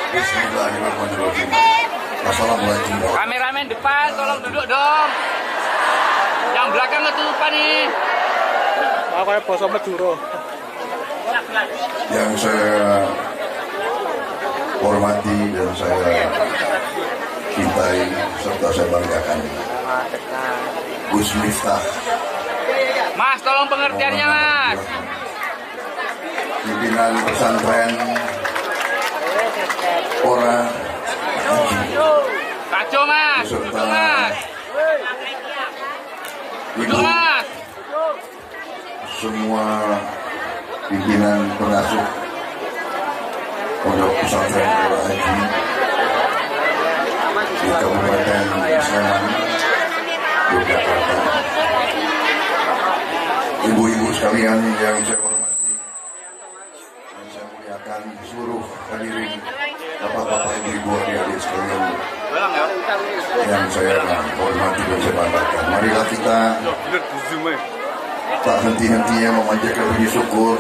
Bismillahirrahmanirrahim. Assalamualaikum. Kameramen depan, tolong duduk dong. Yang belakang ketutupan nih. Kayak basa Madura. Yang saya hormati dan saya cintai serta saya banggakan, Gus Miftah. Mas, tolong pengertiannya, Mas. Pimpinan pesantren Ora Haji. Kacau, Mas. Duduk, Mas. Duduk, Mas. Semua pimpinan pengasuh Pondok Pesantren Ora Haji di Kabupaten Sleman, Yogyakarta. Ibu-ibu sekalian yang saya hormati dan saya muliakan, seluruh hadirin, bapak-bapak, ibu-ibu, adik-adik sekalian yang saya hormati dan saya banggakan. Marilah kita tak henti-hentinya memanjatkan puji syukur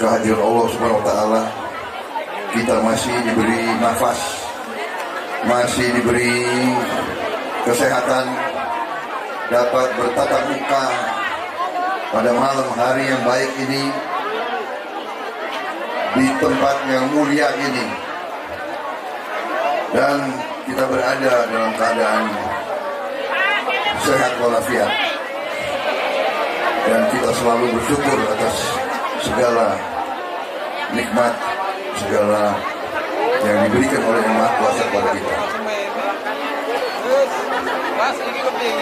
kehadiran Allah Subhanahu wa taala. Kita masih diberi nafas, masih diberi kesehatan, dapat bertatap muka pada malam hari yang baik ini di tempat yang mulia ini, dan kita berada dalam keadaan sehat walafiat, dan kita selalu bersyukur atas segala nikmat, segala yang diberikan oleh Yang Maha Kuasa kepada kita.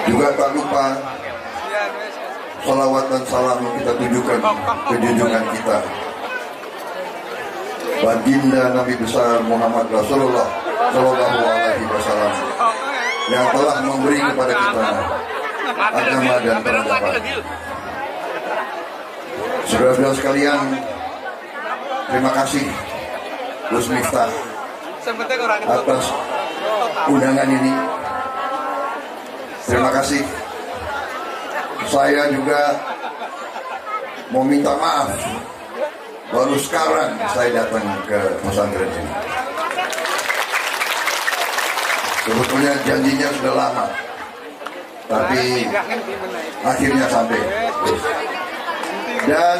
Juga tak lupa salawat dan salam kita tujukan ke junjungan kita, baginda Nabi besar Muhammad Rasulullah Shallallahu Alaihi Wasallam, yang telah memberi kepada kita agama dan peradaban. Saudara-saudara sekalian, terima kasih Gus Miftah atas undangan ini. Terima kasih. Saya juga mau minta maaf, baru sekarang saya datang ke pesantren ini. Sebetulnya janjinya sudah lama, tapi akhirnya sampai. Dan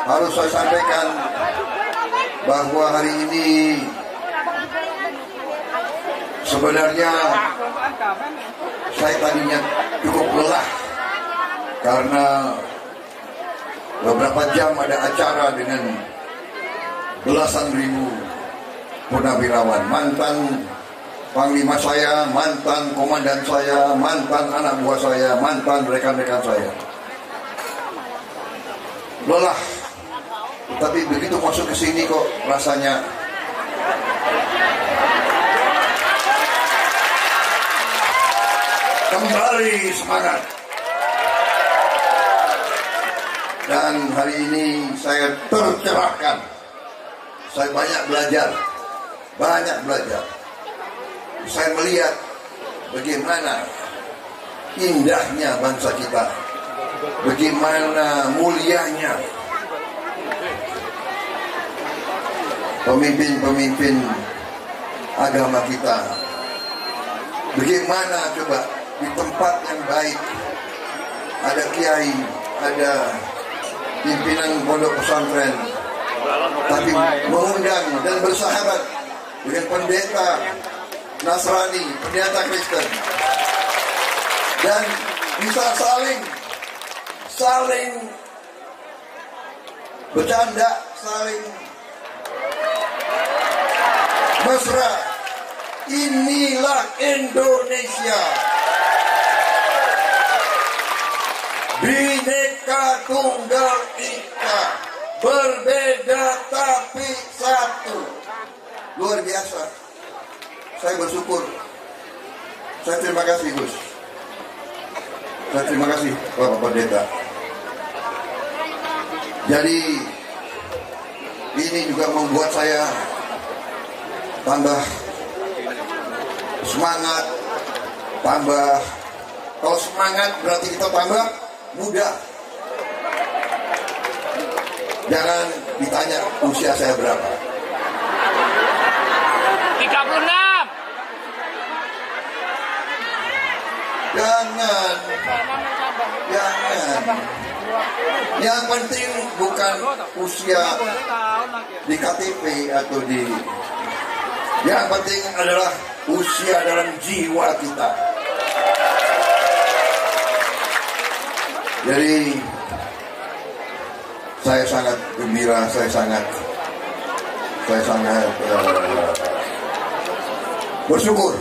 harus saya sampaikan bahwa hari ini sebenarnya saya tadinya cukup lelah karena beberapa jam ada acara dengan belasan ribu purnawirawan, mantan panglima saya, mantan komandan saya, mantan anak buah saya, mantan rekan-rekan saya. Lelah, tapi begitu masuk ke sini kok rasanya kembali semangat. Dan hari ini saya tercerahkan. Saya banyak belajar. Saya melihat bagaimana indahnya bangsa kita, bagaimana mulianya pemimpin-pemimpin agama kita, bagaimana coba di tempat yang baik ada kiai, ada pimpinan pondok pesantren, tapi mengundang dan bersahabat dengan pendeta Nasrani, pendeta Kristen, dan bisa saling bercanda, saling mesra. Inilah Indonesia, Bhinneka Tunggal Ika, berbeda tapi satu. Luar biasa. Saya bersyukur. Saya terima kasih Gus. Saya terima kasih Bapak Pendeta. Jadi ini juga membuat saya tambah semangat, kalau semangat berarti kita tambah muda. Jangan ditanya usia saya berapa. 36. Jangan. Yang penting bukan usia di KTP atau di. Yang penting adalah usia dalam jiwa kita. Jadi saya sangat gembira, saya sangat bersyukur.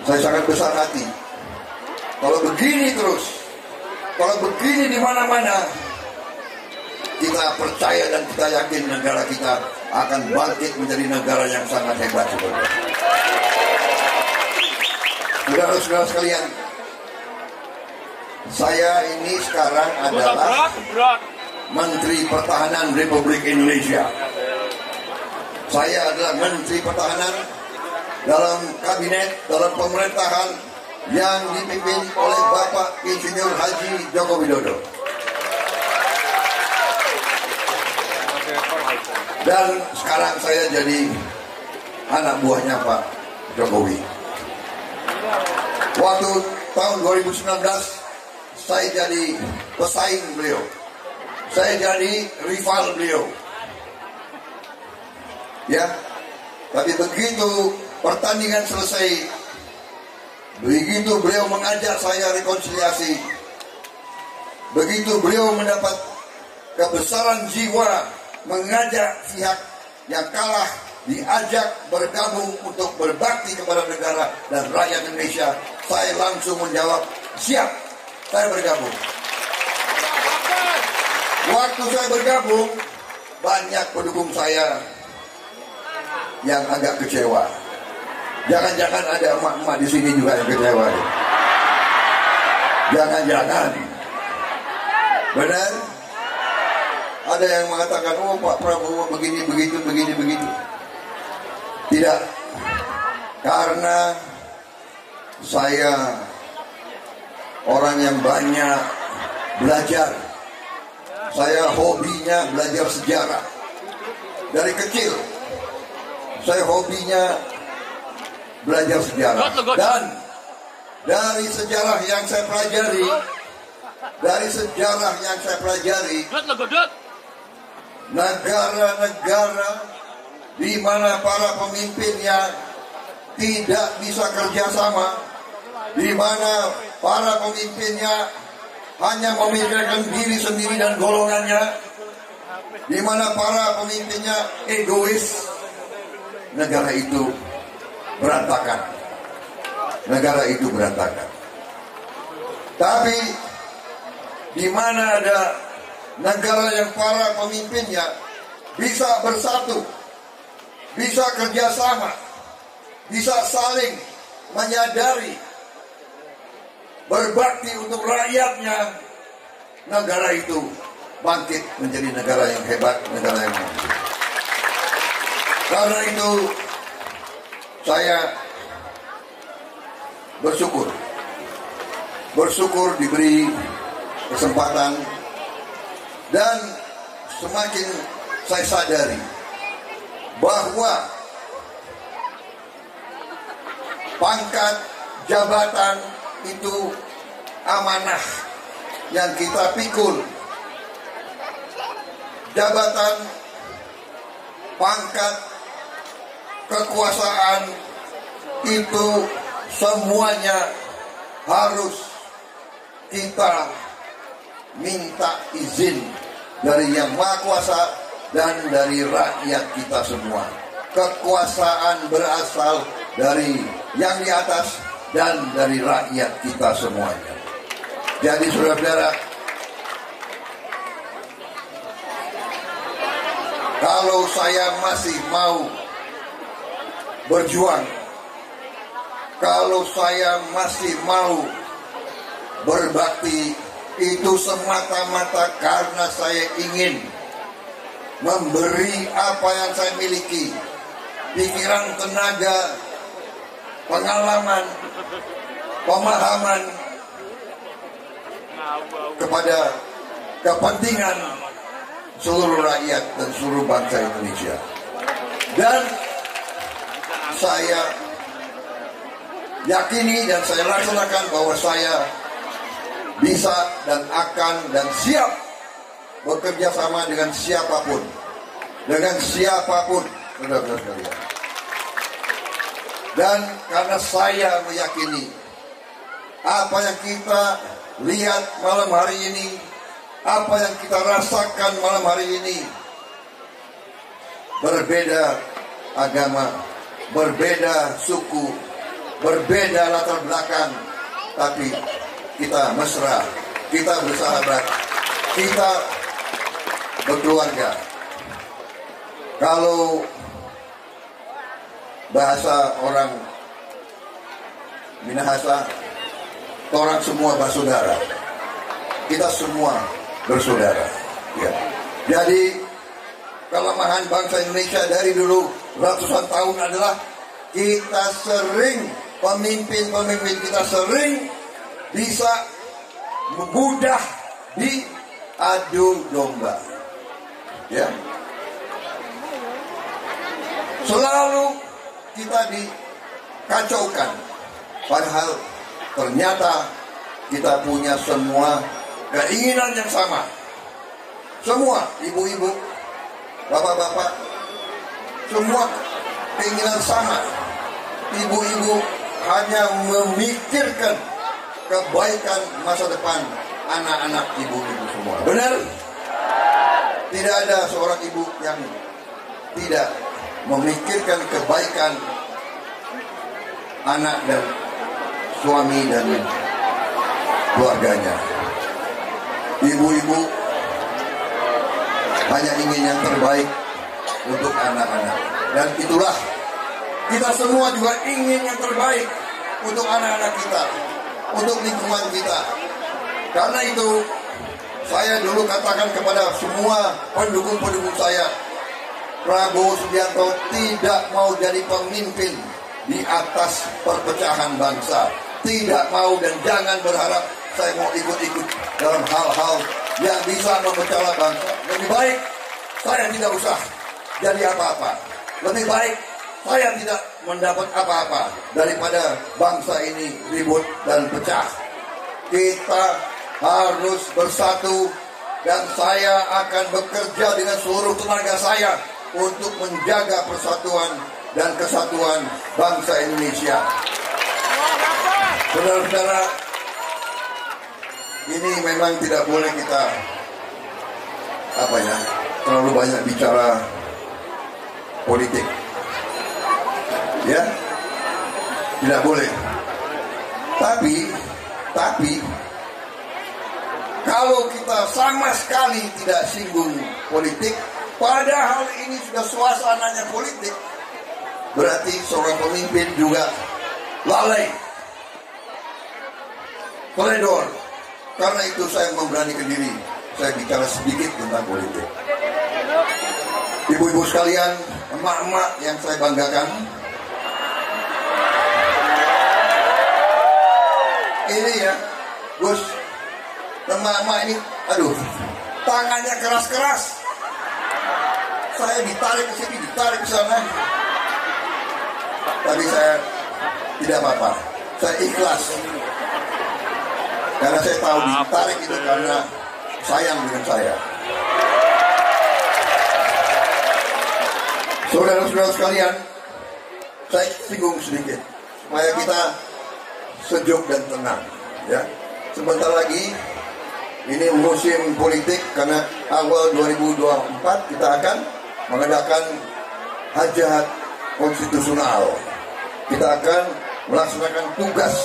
Saya sangat besar hati. Kalau begini terus, kalau begini di mana-mana, kita percaya dan kita yakin negara kita akan bangkit menjadi negara yang sangat hebat. Saudara-saudara sekalian, saya ini sekarang adalah Menteri Pertahanan Republik Indonesia. Saya adalah Menteri Pertahanan dalam kabinet, dalam pemerintahan yang dipimpin oleh Bapak Insinyur Haji Joko Widodo. Dan sekarang saya jadi anak buahnya Pak Jokowi. Waktu tahun 2019 saya jadi pesaing beliau. Saya jadi rival beliau. Ya. Tapi begitu pertandingan selesai, begitu beliau mengajak saya rekonsiliasi, begitu beliau mendapat kebesaran jiwa mengajak pihak yang kalah diajak bergabung untuk berbakti kepada negara dan rakyat Indonesia, saya langsung menjawab, siap, saya bergabung. Waktu saya bergabung, banyak pendukung saya yang agak kecewa. Jangan-jangan ada emak-emak di sini juga yang kecewa. Jangan-jangan. Benar? Ada yang mengatakan, oh Pak Prabowo begini, begitu, begini, begitu. Tidak. Karena saya orang yang banyak belajar. Saya hobinya belajar sejarah. Dari kecil, saya hobinya belajar sejarah. Dan dari sejarah yang saya pelajari, negara-negara di mana para pemimpinnya tidak bisa kerjasama, di mana para pemimpinnya hanya memikirkan diri sendiri dan golongannya, di mana para pemimpinnya egois, negara itu berantakan. Negara itu berantakan. Tapi di mana ada negara yang para pemimpinnya bisa bersatu, bisa kerjasama, bisa saling menyadari, berbakti untuk rakyatnya, negara itu bangkit menjadi negara yang hebat, negara yang maju. Karena itu saya bersyukur diberi kesempatan, dan semakin saya sadari bahwa pangkat jabatan itu amanah yang kita pikul. Jabatan, pangkat, kekuasaan itu semuanya harus kita minta izin dari Yang Maha Kuasa dan dari rakyat kita semua. Kekuasaan berasal dari yang di atas dan dari rakyat kita semuanya. Jadi saudara-saudara, kalau saya masih mau berjuang, kalau saya masih mau berbakti, itu semata-mata karena saya ingin memberi apa yang saya miliki, pikiran, tenaga, pengalaman, pemahaman kepada kepentingan seluruh rakyat dan seluruh bangsa Indonesia. Dan saya yakini dan saya laksanakan bahwa saya bisa dan akan dan siap bekerja sama dengan siapapun, saudara-saudara sekalian. Dan karena saya meyakini apa yang kita lihat malam hari ini, apa yang kita rasakan malam hari ini, berbeda agama, berbeda suku, berbeda latar belakang, tapi kita mesra, kita bersahabat, kita berkeluarga. Kalau bahasa orang Minahasa, orang semua bersaudara. Kita semua bersaudara. Ya. Jadi kelemahan bangsa Indonesia dari dulu ratusan tahun adalah kita sering, pemimpin kita sering bisa mudah diadu domba. Ya. Selalu kita dikacaukan, padahal ternyata kita punya semua keinginan yang sama. Semua ibu-ibu, bapak-bapak, semua keinginan sama. Ibu-ibu hanya memikirkan kebaikan masa depan anak-anak ibu-ibu semua. Benar? Tidak ada seorang ibu yang tidak memikirkan kebaikan anak dan suami dan keluarganya. Ibu-ibu hanya ingin yang terbaik untuk anak-anak. Dan itulah kita semua juga ingin yang terbaik untuk anak-anak kita, untuk lingkungan kita. Karena itu saya dulu katakan kepada semua pendukung-pendukung saya, Prabowo Subianto tidak mau jadi pemimpin di atas perpecahan bangsa. Tidak mau dan jangan berharap saya mau ikut-ikut dalam hal-hal yang bisa memecah bangsa. Lebih baik saya tidak usah jadi apa-apa. Lebih baik saya tidak mendapat apa-apa daripada bangsa ini ribut dan pecah. Kita harus bersatu dan saya akan bekerja dengan seluruh tenaga saya untuk menjaga persatuan dan kesatuan bangsa Indonesia. Saudara-saudara, ini memang tidak boleh kita terlalu banyak bicara politik. Ya, tidak boleh. Tapi kalau kita sama sekali tidak singgung politik, padahal ini sudah suasananya politik, berarti seorang pemimpin juga lalai, teledor. Karena itu saya memberanikan diri, saya bicara sedikit tentang politik. Ibu-ibu sekalian, emak-emak yang saya banggakan, ini ya, Gus, emak-emak ini, aduh, tangannya keras-keras. Saya ditarik ke sini, ditarik ke sana. Tapi saya tidak apa-apa. Saya ikhlas. Karena saya tahu ditarik itu karena sayang dengan saya. Saudara-saudara sekalian, saya singgung sedikit supaya kita sejuk dan tenang. Ya, sebentar lagi ini musim politik karena awal 2024 kita akan mengadakan hajat konstitusional. Kita akan melaksanakan tugas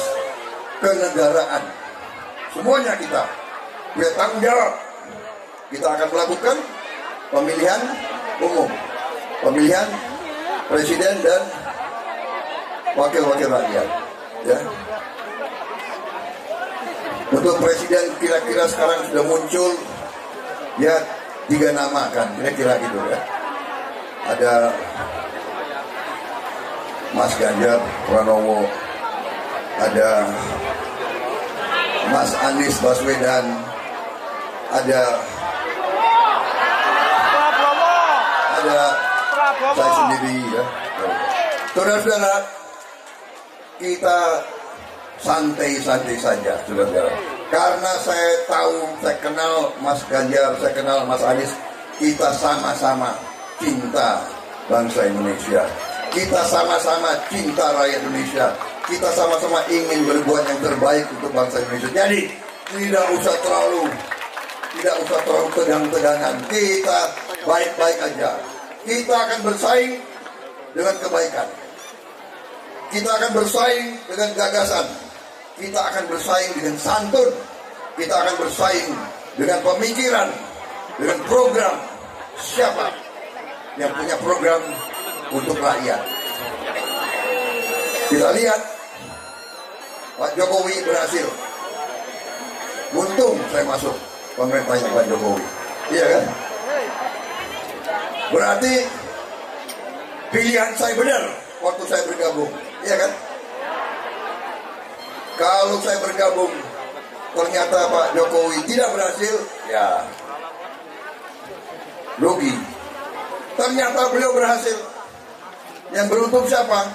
kenegaraan. Semuanya kita bertanggung jawab. Kita akan melakukan pemilihan umum, pemilihan presiden dan wakil-wakil rakyat. Ya. Untuk presiden kira-kira sekarang sudah muncul ya 3 nama kan, kira-kira gitu ya. Ada Mas Ganjar Pranowo, ada Mas Anies Baswedan, ada saya sendiri ya. Saudara-saudara, kita santai-santai saja, saudara-saudara. Karena saya tahu, saya kenal Mas Ganjar, saya kenal Mas Anies, kita sama-sama cinta bangsa Indonesia. Kita sama-sama cinta rakyat Indonesia. Kita sama-sama ingin berbuat yang terbaik untuk bangsa Indonesia. Jadi tidak usah terlalu tegang-tegangan. Kita baik-baik aja. Kita akan bersaing dengan kebaikan. Kita akan bersaing dengan gagasan. Kita akan bersaing dengan santun. Kita akan bersaing dengan pemikiran, dengan program. Siapa yang punya program untuk rakyat? Kita lihat Pak Jokowi berhasil. Untung saya masuk pemerintahnya Pak Jokowi. Iya kan? Berarti pilihan saya benar waktu saya bergabung. Iya kan? Kalau saya bergabung ternyata Pak Jokowi tidak berhasil, ya rugi. Ternyata beliau berhasil. Yang beruntung siapa?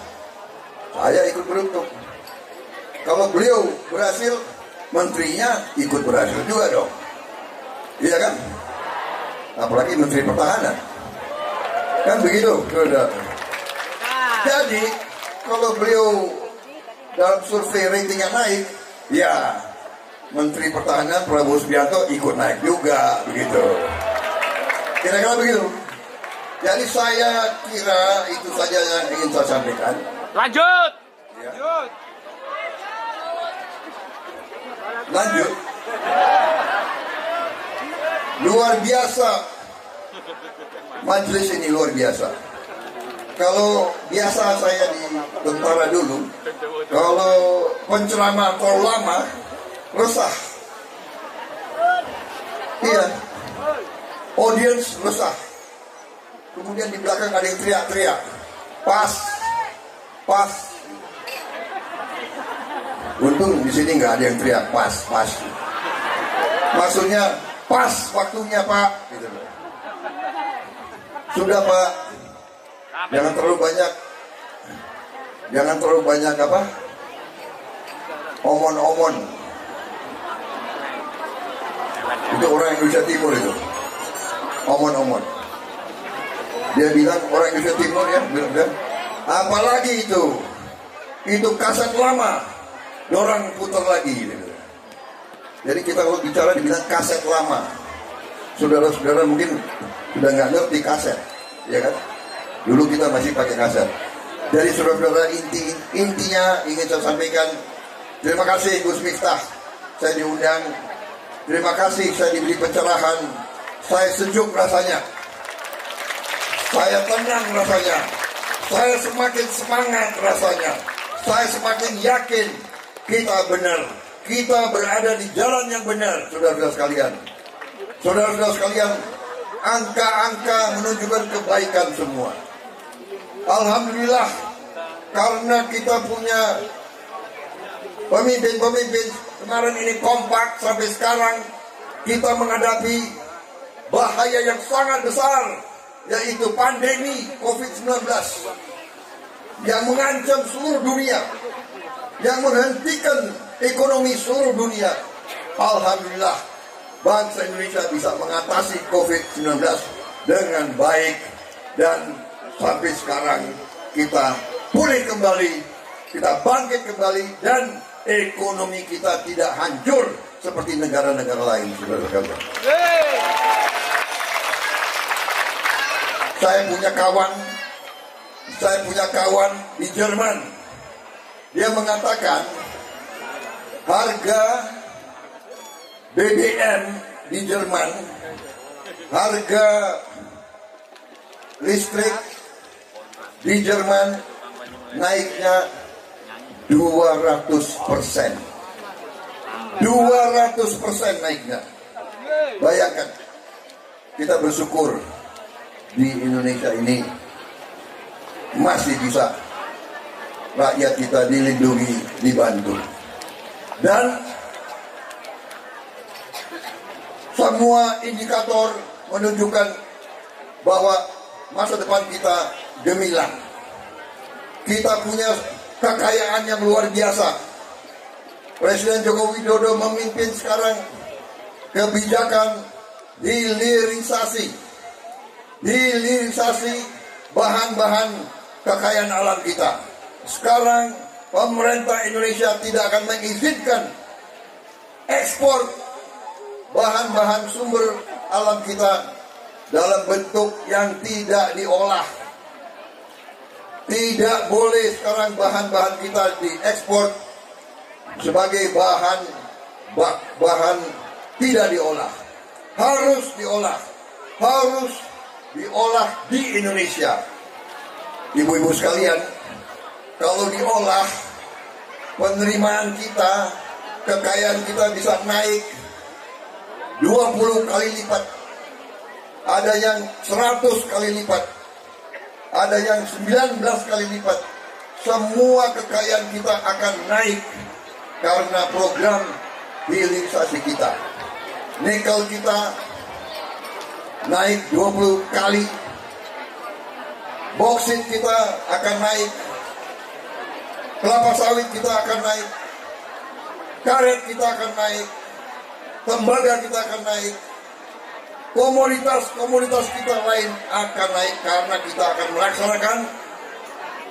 Saya ikut beruntung. Kalau beliau berhasil, menterinya ikut berhasil juga dong. Iya kan? Apalagi Menteri Pertahanan. Kan begitu, saudara. Jadi, kalau beliau dalam survei ratingnya naik, ya Menteri Pertahanan Prabowo Subianto ikut naik juga, begitu. Kira-kira begitu. Jadi saya kira itu saja yang ingin saya sampaikan. Lanjut. Ya. Lanjut. Luar biasa. Majelis ini luar biasa. Kalau biasa saya di tentara dulu, kalau penceramah terlalu lama, resah. Iya. Audience resah. Kemudian di belakang ada yang teriak-teriak. Pas. Untung di sini nggak ada yang teriak pas. Maksudnya pas waktunya Pak. Gitu. Sudah Pak. Jangan terlalu banyak apa? Omon-omon. Itu orang Indonesia Timur itu. Omon-omon. Dia bilang orang Indonesia Timur ya, bilang, apalagi itu kaset lama, orang putar lagi. Gitu. Jadi kita kalau bicara dibilang kaset lama, saudara-saudara mungkin sudah nggak ngerti kaset, ya kan? Dulu kita masih pakai kaset. Jadi saudara-saudara intinya ingin saya sampaikan, terima kasih Gus Miftah, saya diundang. Terima kasih saya diberi pencerahan, saya sejuk rasanya. Saya tenang rasanya. Saya semakin semangat rasanya. Saya semakin yakin kita benar. Kita berada di jalan yang benar, saudara-saudara sekalian. Saudara-saudara sekalian, angka-angka menunjukkan kebaikan semua. Alhamdulillah, karena kita punya pemimpin-pemimpin kemarin ini kompak sampai sekarang kita menghadapi bahaya yang sangat besar, yaitu pandemi COVID-19 yang mengancam seluruh dunia, yang menghentikan ekonomi seluruh dunia. Alhamdulillah, bangsa Indonesia bisa mengatasi COVID-19 dengan baik, dan sampai sekarang kita pulih kembali, kita bangkit kembali, dan ekonomi kita tidak hancur seperti negara-negara lain, saudara-saudara. Saya punya kawan di Jerman. Dia mengatakan harga BBM di Jerman, harga listrik di Jerman naiknya 200%. 200% naiknya. Bayangkan, kita bersyukur di Indonesia ini masih bisa rakyat kita dilindungi, dibantu. Dan semua indikator menunjukkan bahwa masa depan kita gemilang. kita punya kekayaan yang luar biasa. Presiden Joko Widodo memimpin sekarang kebijakan hilirisasi bahan-bahan kekayaan alam kita. Sekarang pemerintah Indonesia tidak akan mengizinkan ekspor bahan-bahan sumber alam kita dalam bentuk yang tidak diolah. Tidak boleh sekarang bahan-bahan kita diekspor sebagai bahan tidak diolah. Harus diolah di Indonesia. Ibu-ibu sekalian, kalau diolah, penerimaan kita, kekayaan kita bisa naik 20 kali lipat. Ada yang 100 kali lipat. Ada yang 19 kali lipat. Semua kekayaan kita akan naik karena program hilirisasi kita. Nikel kita naik 20 kali. Boksit kita akan naik. Kelapa sawit kita akan naik. Karet kita akan naik. Tembaga kita akan naik. Komoditas kita lain akan naik karena kita akan melaksanakan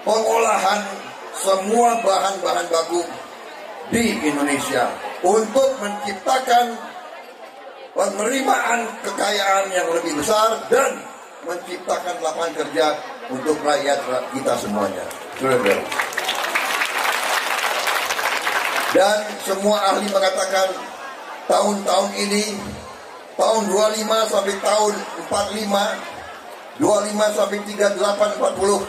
pengolahan semua bahan-bahan baku di Indonesia untuk menciptakan penerimaan kekayaan yang lebih besar dan menciptakan lapangan kerja untuk rakyat kita semuanya. Dan semua ahli mengatakan tahun-tahun ini, tahun 25 sampai tahun 45, 25 sampai 38, 40,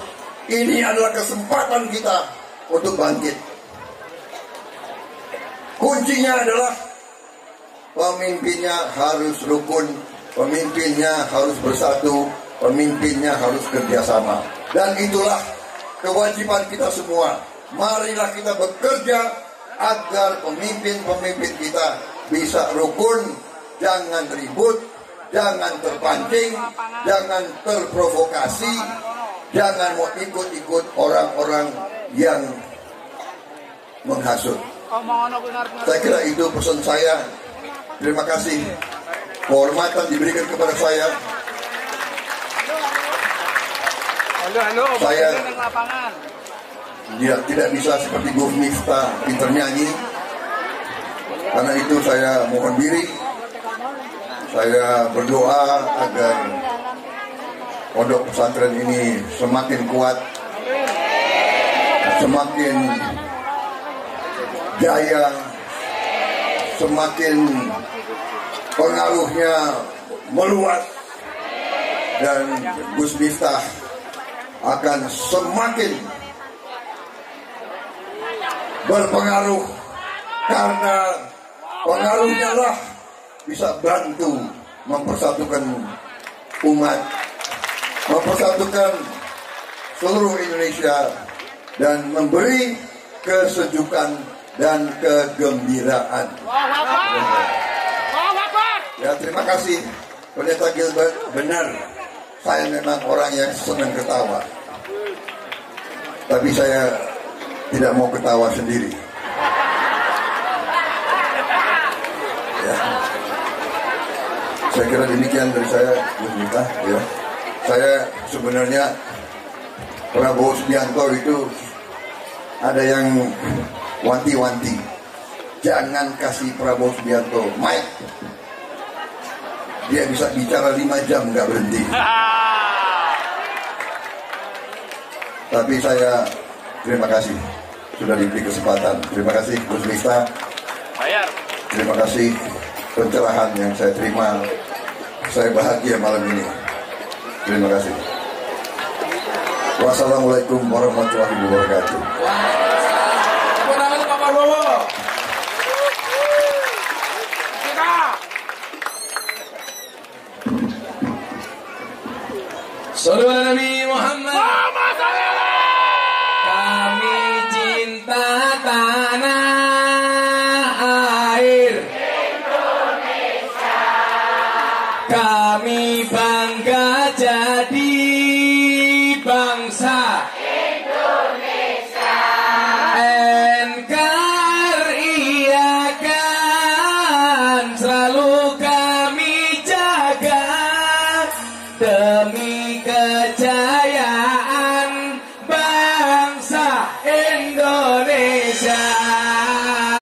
ini adalah kesempatan kita untuk bangkit. Kuncinya adalah pemimpinnya harus rukun, pemimpinnya harus bersatu, pemimpinnya harus kerjasama. Dan itulah kewajiban kita semua. Marilah kita bekerja agar pemimpin-pemimpin kita bisa rukun, jangan ribut, jangan terpancing, jangan terprovokasi, jangan mau ikut-ikut orang-orang yang menghasut. Saya kira itu pesan saya. Terima kasih. Kehormatan diberikan kepada saya. Saya tidak bisa seperti Gus Miftah pinter nyanyi. Karena itu saya mohon diri. Saya berdoa agar pondok pesantren ini semakin kuat, semakin jaya, semakin pengaruhnya meluas, dan Gus Miftah akan semakin berpengaruh karena pengaruhnya lah bisa bantu mempersatukan umat, mempersatukan seluruh Indonesia, dan memberi kesejukan dan kegembiraan. Ya, terima kasih Pendeta Gilbert. Benar, saya memang orang yang senang ketawa, tapi saya tidak mau ketawa sendiri. Ya. Saya kira demikian dari saya, Gus Miftah. Ya. Saya sebenarnya Prabowo Subianto itu ada yang wanti-wanti, jangan kasih Prabowo Subianto mic, dia bisa bicara 5 jam nggak berhenti. Tapi saya terima kasih sudah diberi kesempatan. Terima kasih Gus Miftah. Terima kasih pencerahan yang saya terima. Saya bahagia malam ini. Terima kasih. Wassalamualaikum warahmatullahi wabarakatuh. Sallallahu alaihi Muhammad.